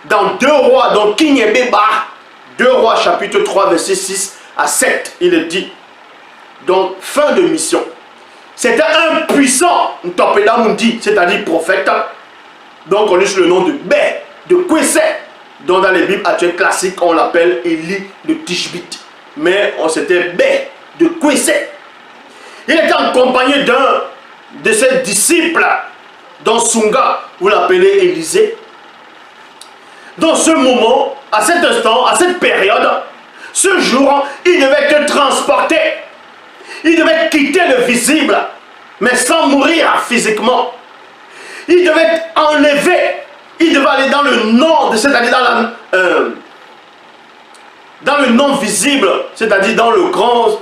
dans 2 rois, dans Kinyebeba, 2 rois chapitre 3 verset 6 à 7, il est dit. Donc, fin de mission. C'était un puissant Ntopeda Mundi, c'est-à-dire prophète. Donc, on est sur le nom de Bé, de Kwese. Donc, dans les Bibles actuelles classiques, on l'appelle Élie de Tishbit. Mais on s'était Bé, de Kwese. Il était accompagné d'un de ses disciples, dans Sunga, vous l'appelez Élisée. Dans ce moment, à cet instant, à cette période, ce jour, il devait être transporté. Il devait quitter le visible, mais sans mourir physiquement. Il devait être enlevé. Il devait aller dans le non, c'est-à-dire dans le non visible, c'est-à-dire dans le grand,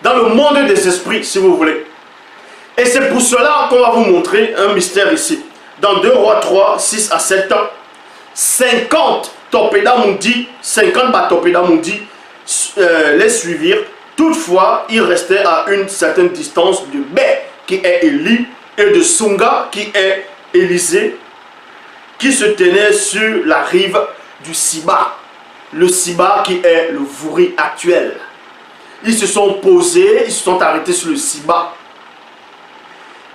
dans le monde des esprits, si vous voulez. Et c'est pour cela qu'on va vous montrer un mystère ici. Dans 2 Rois 3, 6 à 7 ans, 50 Topeda Mundi, 50 Batopeda Mundi les suivirent. Toutefois, il restait à une certaine distance de Bé, qui est Élie, et de Sunga, qui est Élisée, qui se tenait sur la rive du Siba. Le Siba qui est le Vouri actuel. Ils se sont posés, ils se sont arrêtés sur le Siba.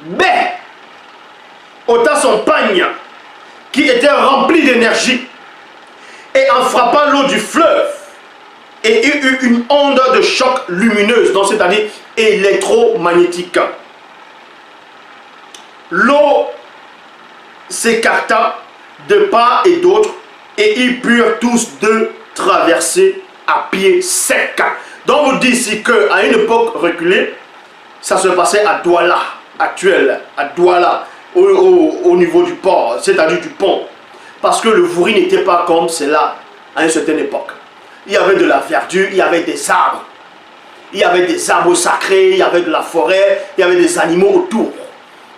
Bé ôta son pagne qui était rempli d'énergie et en frappant l'eau du fleuve, et il eut une onde de choc lumineuse, donc c'est-à-dire électromagnétique. L'eau s'écarta de part et d'autre et ils purent tous deux traverser à pied sec. Donc vous dites ici qu'à une époque reculée, ça se passait à Douala, actuel, à Douala, au niveau du port, c'est-à-dire du pont. Parce que le Vouri n'était pas comme c'est là à une certaine époque. Il y avait de la verdure, il y avait des arbres. Il y avait des arbres sacrés, il y avait de la forêt, il y avait des animaux autour.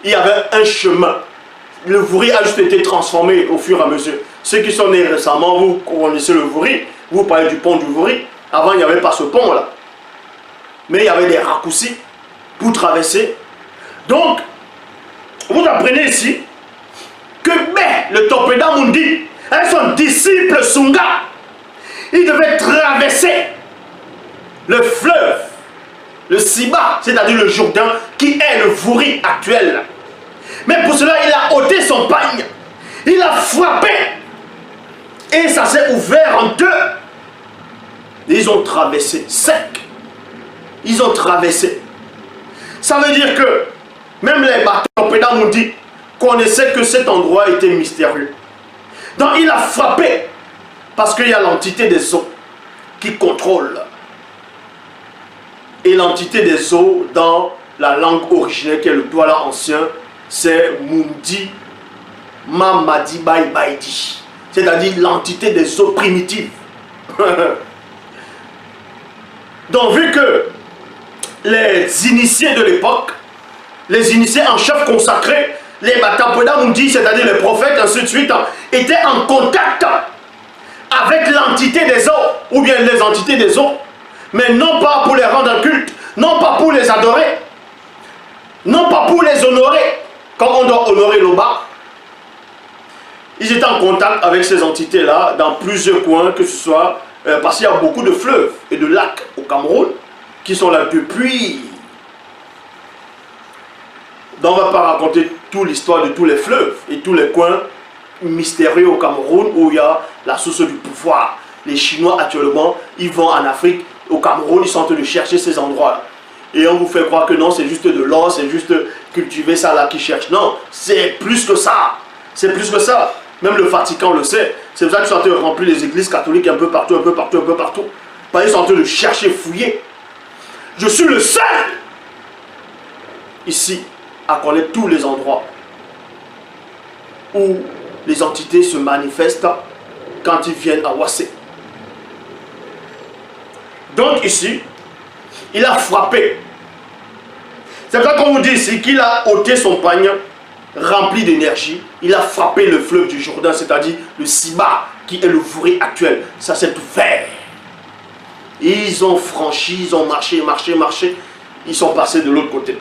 Il y avait un chemin. Le Vouri a juste été transformé au fur et à mesure. Ceux qui sont nés récemment, vous connaissez le Vouri, vous parlez du pont du Vouri. Avant, il n'y avait pas ce pont-là. Mais il y avait des raccourcis pour traverser. Donc, vous apprenez ici que le Topeda Mundi, et son disciple Sunga, il devait traverser le fleuve, le Siba, c'est-à-dire le Jourdain, qui est le Vouri actuel. Mais pour cela, il a ôté son pagne, il a frappé, et ça s'est ouvert en deux. Ils ont traversé sec. Ils ont traversé. Ça veut dire que même les Batopeda Mundi connaissaient que cet endroit était mystérieux. Donc il a frappé parce qu'il y a l'entité des eaux qui contrôle. Et l'entité des eaux dans la langue originelle qui est le Douala ancien, c'est Mundi Mamadi Baïbaïdi. C'est-à-dire l'entité des eaux primitives. Donc vu que les initiés de l'époque, les initiés en chef consacrés, les Batopeda Mundi, c'est-à-dire les prophètes, ainsi de suite, étaient en contact avec l'entité des eaux, ou bien les entités des eaux, mais non pas pour les rendre un culte, non pas pour les adorer, non pas pour les honorer, comme on doit honorer l'Oba. Ils étaient en contact avec ces entités-là dans plusieurs coins, que ce soit parce qu'il y a beaucoup de fleuves et de lacs au Cameroun qui sont là depuis. Donc on ne va pas raconter toute l'histoire de tous les fleuves et tous les coins mystérieux au Cameroun où il y a la source du pouvoir. Les Chinois actuellement, ils vont en Afrique, au Cameroun, ils sont en train de chercher ces endroits-là. Et on vous fait croire que non, c'est juste de l'or, c'est juste cultiver ça là qu'ils cherchent. Non, c'est plus que ça. C'est plus que ça. Même le Vatican le sait. C'est pour ça qu'ils sont en train de remplir les églises catholiques un peu partout, un peu partout, un peu partout. Parce qu'ils sont en train de chercher, fouiller. Je suis le seul ici à connaître tous les endroits où les entités se manifestent quand ils viennent à Wassé. Donc ici, il a frappé. C'est pour ça qu'on vous dit ici qu'il a ôté son pagne rempli d'énergie. Il a frappé le fleuve du Jourdain, c'est-à-dire le Siba, qui est le Vouri actuel. Ça s'est ouvert. Ils ont franchi, ils ont marché, marché, marché. Ils sont passés de l'autre côté.